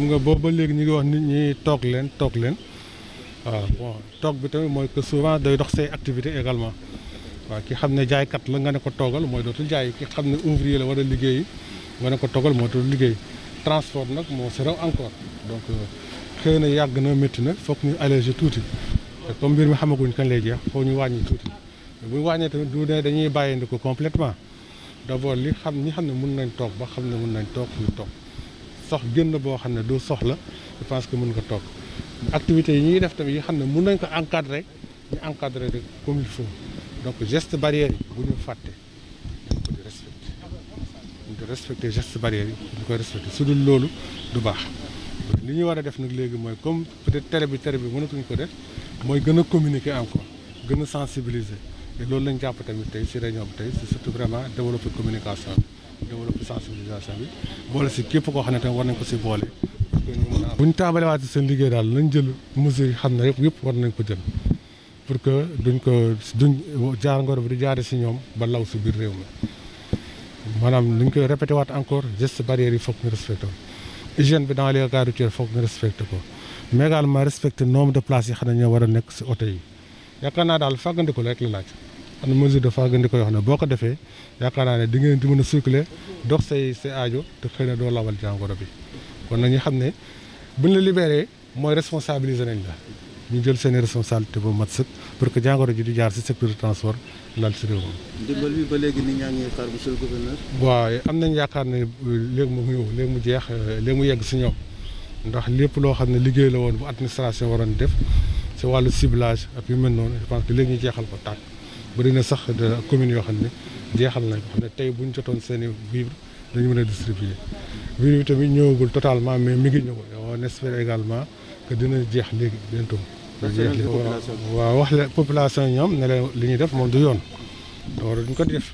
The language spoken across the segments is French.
xam nga boobu ba léegi ñu ngi wax nit ñi toog leen waaw bon toog bi tamit mooy que souvent day dox say activité également waaw ki xam ne jaaykat la nga ne ko toogal mooy dootul jaay ki xam ne ouvrier la war a liggéey nga ne ko toogal moo dootul liggéey transport nag moo si raw encore donc xëy na yàgg na métti na foog ñu alléger tuuti te comme mbir mi xamaguñ kañ lay jeex foog ñu wàññi tuuti bu ñu wàññee tamit du ne dañuy bàyyindi ko complètement d'abord ñi xam ne mun nañ toog ba xam ne mun nañ toog ñu toog génn boo xam ne du soxla je pense que mun nga toog activités yi ñuy def tamit yi xam ne mun nañ ko encadrer ñu encadrer rek comme il faut donc geste barrière yi bu ñu fàtte dañ ko di respecter geste barrière yi ñu koy respecter su dul loolu du baax li ñu war a def nag léegi mooy comme peut-être tere bi mënatuñ ko def mooy gën a communiquer encore gën a sensibiliser et loolu lañ jàpp tamit tey si réunion bi tey c'est surtout vraiment développer communication bi développer sensibilisation bi boole si képp koo xam ne tamit war nañ ko si boole bu ñu tàmbalewaat seen liggéey daal nañ jël mesures yi xam ne yëpp war nañ ko jël pour que duñ jàngoro bi di jaare si ñoom ba law si biir réew mi maanaam dañ koy répété waat encore geste barrière yi foog ñu respecté ko hygiène bi dans les gares routières foog ñu respecté ko mais également respecté nombre de places yi xam ne ñoo war a nekk si oto yi yaakaar naa daal fàggandiku rek la laaj am na mesure de fàggandiku yoo xam ne boo ko defee yaakaar naa ne di ngeen di mën a circuler dox say aajo te xëy na doo lawal jàngoro bi kon nañu xam ne buñ la libéré mooy responsabiliser nañ la ñu jël seen responsabilité ba mat sëkk pour que jàngoro ji di jaar si secteur de transport lal si réew mi. ndimbal bi ba léegi nit ñaa ngi xaar monsieur le gouverneur. waaw am nañ yaakaar ne léegi mu ñëw léegi mu jeex léegi mu yegg si ñoom ndax lépp loo xam ne liggéey la woon bu administration waroon def si wàllu ciblage ak yu mel noonu je pense que léegi ñu jeexal ko tàkk bëri na sax de communes yoo xam ne jeexal nañ ko xam ne tey bu ñu jotoon seen i vivre dañu mën a distribuer vivre bi tamit ñëwagul totalement mais mi ngi ñëw on espère également que dina jeex léegi bientôt. waaw wax la population ñoom ne leen li ñuy def moom du yoon loolu duñ ko di def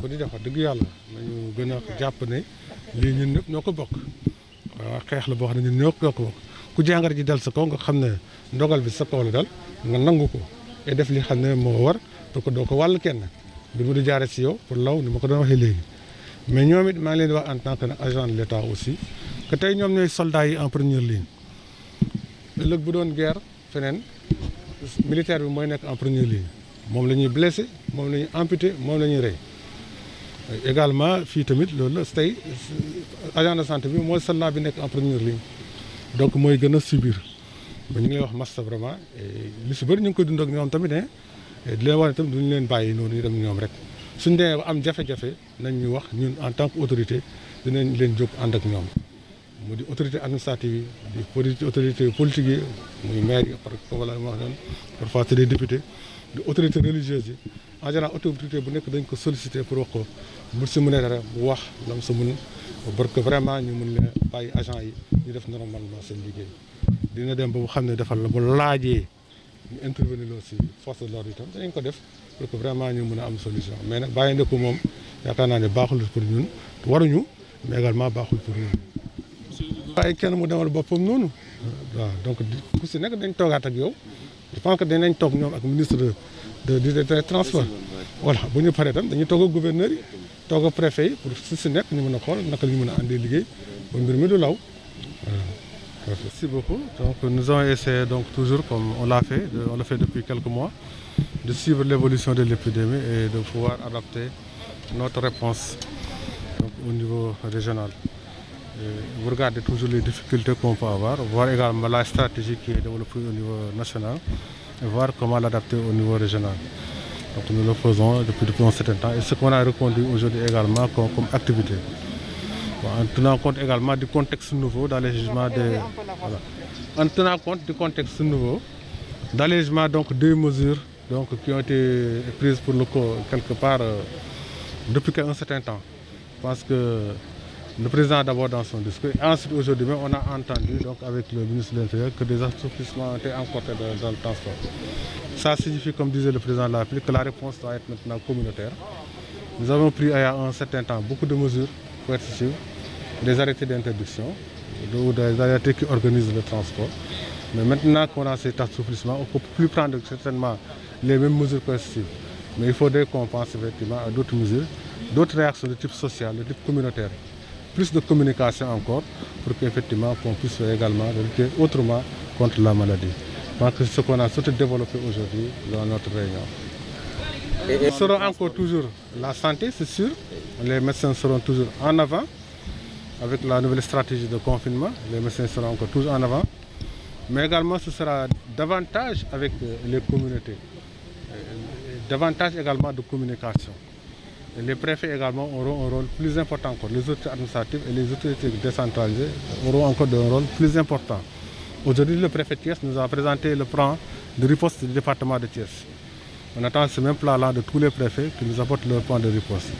wax dëgg yàlla nañu gën a jàpp ne lii ñun ñëpp ñoo ko bokk waaw xeex la boo xam ne ñun ñoo ko bokk ku jàngoro ji dal sa kaw nga xam ne ndogal bi sa kaw la dal nga nangu ko et def li xam ne moo war pour que doo ko wàll kenn bi mu di jaare si yow pour law ni ma ko doon waxee léegi mais ñoom it maa ngi leen di wax en tant que nag agent de l'État aussi que tey ñoom ñooy soldats yi en première ligne ëllëg bu doon guerre feneen militaire bi mooy nekk en première ligne moom la ñuy blessé moom la ñuy amputé moom la ñuy rey également fii tamit loolu la tey agent de santé bi mooy soldat bi nekk en première ligne donc mooy gën a subir ba ñu ngi lay wax massa vraiment li si bëri ñu ngi koy dund ak ñoom tamit ne di leen wax ne tamit duñu leen bàyyi noonu ñu dem ñoom rek suñ demee ba am jafe-jafe nañ ñu wax ñun en tant que autorité dinañ leen jóg ànd ak ñoom mu di autorité administrative yi di autorité politique yi muy maire yi wala ma wax noonu parfois c'est des députés di autorité religieuse yi en général autorité bu nekk dañ ko solliciter pour wax ko bu si mënee dara bu wax lam sa mën pour que vraiment ñu mën leen bàyyi agent yi ñu def normalement seen liggéey dina dem ba mu xam ne defal la bu laajee ñu intervenir loo si force de l'ordre itam danañ ko def pour que vraiment ñu mën a am solution mais nag bàyyi ndeko moom yaakaar naa ne baaxul pour ñun waruñu mais également baaxul pour ñun waaye kenn mu demal boppam noonu waaw donc ku si nekk dañ toogaat ak yow je pense que dinañ toog ñoom ak ministre de transport voilà bu ñu paree tam dañuy toog ak gouverneur yi toog ak préfet yi pour si nekk ñu mën a xool naka la ñu mën a àndee liggéey ba mbir mi du law voilà. Merci beaucoup. Donc nous avons essayé donc toujours comme on le fait depuis quelques mois de suivre l'évolution de l'épidémie et de pouvoir adapter notre réponse donc, au niveau régional. Vous regardez toujours les difficultés qu'on peut avoir, voir également la stratégie qui est développée au niveau national et voir comment l'adapter au niveau régional. Donc nous le faisons depuis un certain temps et ce qu'on a reconduit aujourd'hui également comme activité. En tenant compte également du contexte nouveau d'allègement en tenant compte du contexte nouveau d'allègement donc des mesures donc, qui ont été prises pour le quelque part depuis un certain temps. Je pense que le président d'abord dans son discours, et ensuite aujourd'hui même on a entendu donc avec le ministre de l'Intérieur que des assouplissements ont été emportés dans le transport. Ça signifie, comme disait le président de la République, que la réponse doit être maintenant communautaire. Nous avons pris il y a un certain temps beaucoup de mesures coercitives, des arrêtés d'interdiction ou des arrêtés qui organisent le transport. Mais maintenant qu'on a cet assouplissement, on ne peut plus prendre certainement les mêmes mesures coercitives. Mais il faudrait qu'on pense effectivement à d'autres mesures, d'autres réactions de type social, de type communautaire, plus de communication encore pour qu'effectivement qu'on puisse également lutter autrement contre la maladie. Donc c'est ce qu'on a surtout développé aujourd'hui dans notre réunion. Nous serons encore toujours la santé, c'est sûr. Les médecins seront toujours en avant. Avec la nouvelle stratégie de confinement, les médecins seront encore toujours en avant. Mais également, ce sera davantage avec les communautés. Davantage également de communication. Et les préfets également auront un rôle plus important encore. Les autorités administratives et les autorités décentralisées auront encore un rôle plus important. Aujourd'hui, le préfet de Thiès nous a présenté le plan de riposte du département de Thiès. On attend ce même plan-là de tous les préfets qui nous apportent leur plan de riposte.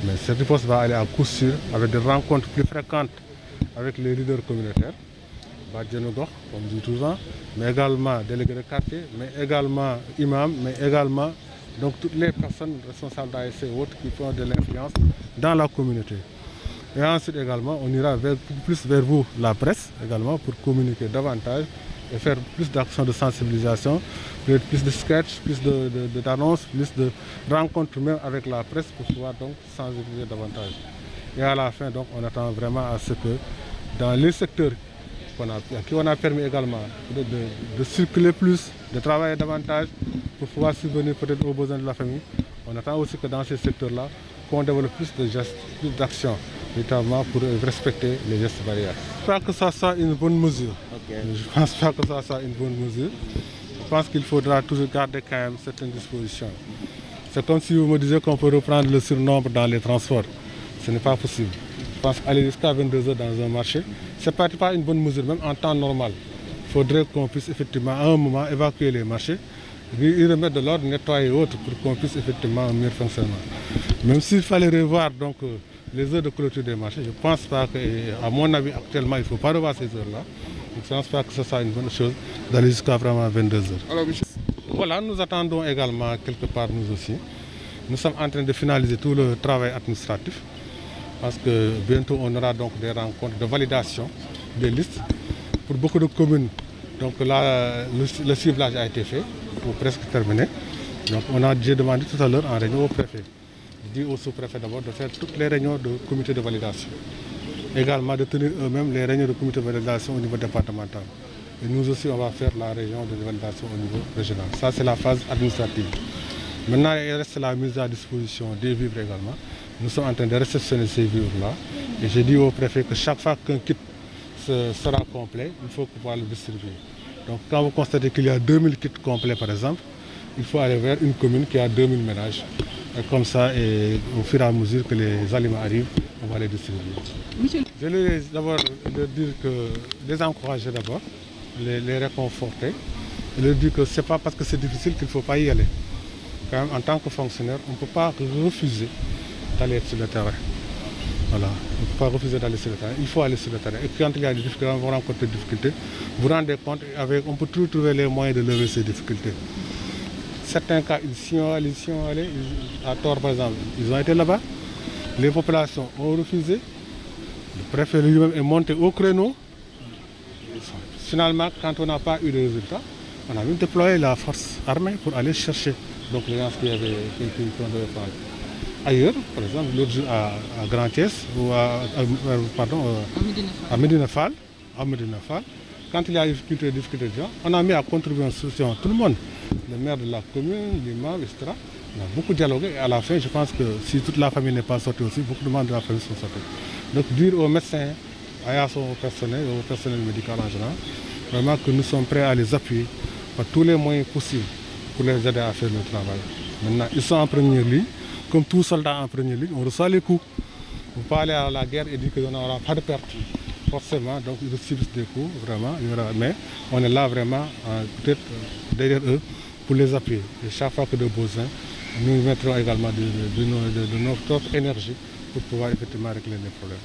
Mais cette riposte va aller à coup sûr avec des rencontres plus fréquentes avec les leaders communautaires, Badjanougor, comme dit souvent, mais également délégués de quartier, mais également imams, mais également donc toutes les personnes responsables d'ASC et autres qui font de l'influence dans la communauté. Et ensuite également, on ira plus vers vous, la presse, également, pour communiquer davantage et faire plus d'actions de sensibilisation, plus de sketchs, plus d'annonces, plus de rencontres même avec la presse pour pouvoir donc sensibiliser davantage. Et à la fin, donc, on attend vraiment à ce que dans les secteurs qui on a permis également de circuler plus, de travailler davantage pour pouvoir subvenir peut-être aux besoins de la famille, on attend aussi que dans ces secteurs-là, qu'on développe plus de gestes, plus d'actions, notamment pour respecter les gestes barrières. Je pense que ça soit une bonne mesure. Okay. Je ne pense pas que ça soit une bonne mesure. Je pense qu'il faudra toujours garder quand même certaines dispositions. C'est comme si vous me disiez qu'on peut reprendre le surnombre dans les transports. Ce n'est pas possible. Je pense qu'aller jusqu'à 22 heures dans un marché, ce n'est pas une bonne mesure, même en temps normal. Il faudrait qu'on puisse effectivement à un moment évacuer les marchés, y remettre de l'ordre, nettoyer et autres pour qu'on puisse effectivement un meilleur fonctionnement. Même s'il fallait revoir donc, les heures de clôture des marchés, je ne pense pas qu'à mon avis actuellement il ne faut pas revoir ces heures-là. Je ne pense pas que ce soit une bonne chose d'aller jusqu'à vraiment 22 heures. Alors, voilà, nous attendons également quelque part nous aussi. Nous sommes en train de finaliser tout le travail administratif parce que bientôt on aura donc des rencontres de validation des listes pour beaucoup de communes. Donc là, le ciblage a été fait, ou presque terminé. Donc j'ai demandé tout à l'heure en réunion au préfet, je dis au sous-préfet d'abord de faire toutes les réunions de comité de validation. Également de tenir eux-mêmes les réunions de comité de validation au niveau départemental. Et nous aussi, on va faire la réunion de validation au niveau régional. Ça, c'est la phase administrative. Maintenant, il reste la mise à disposition des vivres également. Nous sommes en train de réceptionner ces vivres-là. Et j'ai dit au préfet que chaque fois qu'un kit sera complet, il faut pouvoir le distribuer. Donc quand vous constatez qu'il y a 2000 kits complets par exemple, il faut aller vers une commune qui a 2000 ménages. Et comme ça, et au fur et à mesure que les aliments arrivent, on va les distribuer. Je vais d'abord leur dire que les encourager d'abord, les réconforter, et leur dire que ce n'est pas parce que c'est difficile qu'il ne faut pas y aller. Quand même, en tant que fonctionnaire, on ne peut pas refuser d'aller sur le terrain. Voilà. On ne peut pas refuser d'aller sur le terrain. Il faut aller sur le terrain. Et quand il y a des difficultés, on rencontre des difficultés. Vous vous rendez compte, on peut toujours trouver les moyens de lever ces difficultés. Certains cas, ils sont allés, à tort par exemple, ils ont été là-bas. Les populations ont refusé. Le préfet lui-même est monté au créneau. Finalement, quand on n'a pas eu de résultats, on a même déployé la force armée pour aller chercher donc, les gens qui avaient qu'on devait prendre. Ailleurs, par exemple, l'autre jour à Grand Thiès, ou à Medina Fall, quand il y a eu des difficultés de gens, on a mis à contribution tout le monde. Le maire de la commune, l'imam, etc. On a beaucoup dialogué et à la fin, je pense que si toute la famille n'est pas sortie aussi, beaucoup de membres de la famille sont sortis. Donc dire aux médecins, à son personnel, au personnel médical en général, vraiment que nous sommes prêts à les appuyer par tous les moyens possibles pour les aider à faire le travail. Maintenant, ils sont en première ligne. Comme tout soldat en première ligne, on reçoit les coups. On peut aller à la guerre et dire qu'on n'aura pas de perte. Forcément, donc ils subissent des coups, vraiment. Mais on est là vraiment, peut-être derrière eux, pour les appuyer. Et chaque fois que de besoin, nous mettrons également de notre énergie pour pouvoir effectivement régler les problèmes.